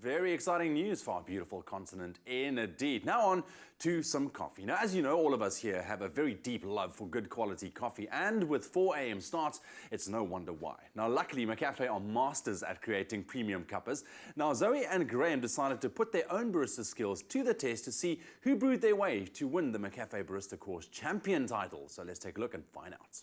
Very exciting news for our beautiful continent indeed. Now on to some coffee. Now, as you know, all of us here have a very deep love for good quality coffee, and with 4 a.m. starts, it's no wonder why. Now, luckily, McCafe are masters at creating premium cuppers. Now, Zoe and Graeme decided to put their own barista skills to the test to see who brewed their way to win the McCafe Barista Course Champion title. So let's take a look and find out.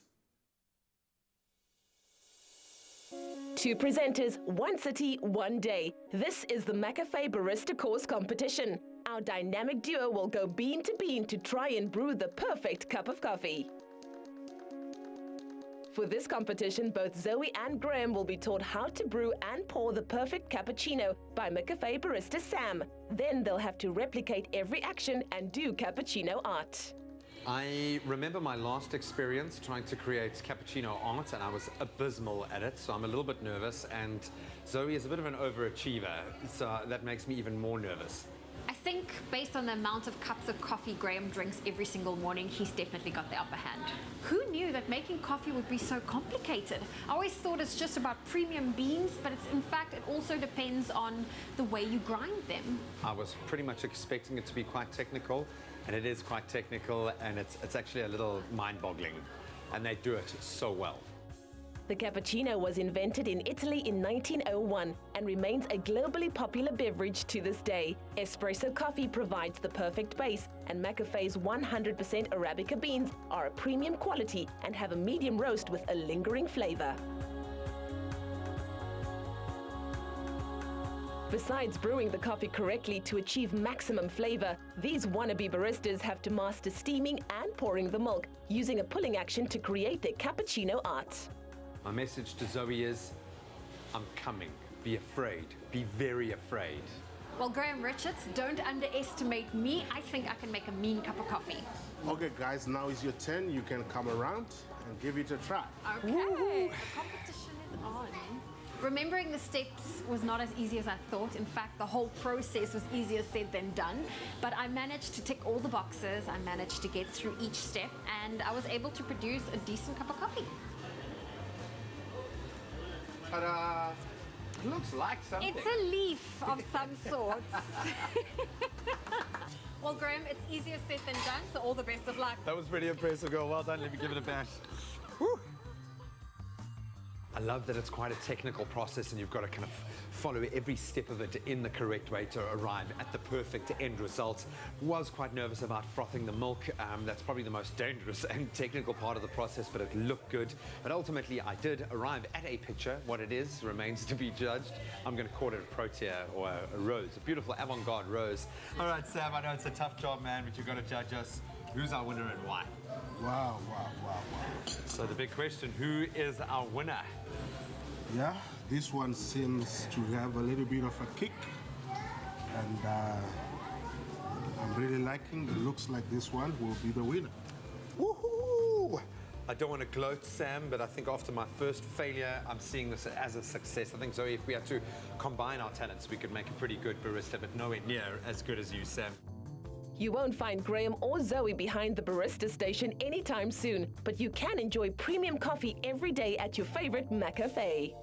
Two presenters, one city, one day. This is the McCafe Barista Course Competition. Our dynamic duo will go bean to bean to try and brew the perfect cup of coffee. For this competition, both Zoe and Graeme will be taught how to brew and pour the perfect cappuccino by McCafe Barista Sam. Then they'll have to replicate every action and do cappuccino art. I remember my last experience trying to create cappuccino art, and I was abysmal at it, so I'm a little bit nervous, and Zoe is a bit of an overachiever, so that makes me even more nervous. I think based on the amount of cups of coffee Graeme drinks every single morning, he's definitely got the upper hand. Who knew that making coffee would be so complicated? I always thought it's just about premium beans, but in fact it also depends on the way you grind them. I was pretty much expecting it to be quite technical, and it is quite technical, and it's actually a little mind-boggling, and they do it so well. The cappuccino was invented in Italy in 1901 and remains a globally popular beverage to this day. Espresso coffee provides the perfect base, and McCafe's 100% Arabica beans are a premium quality and have a medium roast with a lingering flavor. Besides brewing the coffee correctly to achieve maximum flavor, these wannabe baristas have to master steaming and pouring the milk, using a pulling action to create their cappuccino art. My message to Zoe is, I'm coming. Be afraid. Be very afraid. Well, Graeme Richards, don't underestimate me. I think I can make a mean cup of coffee. Okay, guys, now is your turn. You can come around and give it a try. Okay, the competition is on. Remembering the steps was not as easy as I thought. In fact, the whole process was easier said than done. But I managed to tick all the boxes. I managed to get through each step, and I was able to produce a decent cup of coffee. But it looks like something. It's a leaf of some sort. Well, Graeme, it's easier said than done, so all the best of luck. That was pretty impressive, girl. Well done. Let me give it a bash. Woo. I love that it's quite a technical process, and you've got to kind of follow every step of it in the correct way to arrive at the perfect end result. Was quite nervous about frothing the milk. That's probably the most dangerous and technical part of the process, but it looked good. But ultimately, I did arrive at a picture. What it is remains to be judged. I'm going to call it a protea or a rose, a beautiful avant-garde rose. All right, Sam, I know it's a tough job, man, but you've got to judge us. Who's our winner and why? Wow. So the big question, who is our winner? Yeah, this one seems to have a little bit of a kick, and I'm really liking it. Looks like this one will be the winner. Woohoo! I don't want to gloat, Sam, but I think after my first failure, I'm seeing this as a success. I think, Zoe, if we had to combine our talents, we could make a pretty good barista, but nowhere near as good as you, Sam. You won't find Graeme or Zoe behind the barista station anytime soon, but you can enjoy premium coffee every day at your favorite McCafe.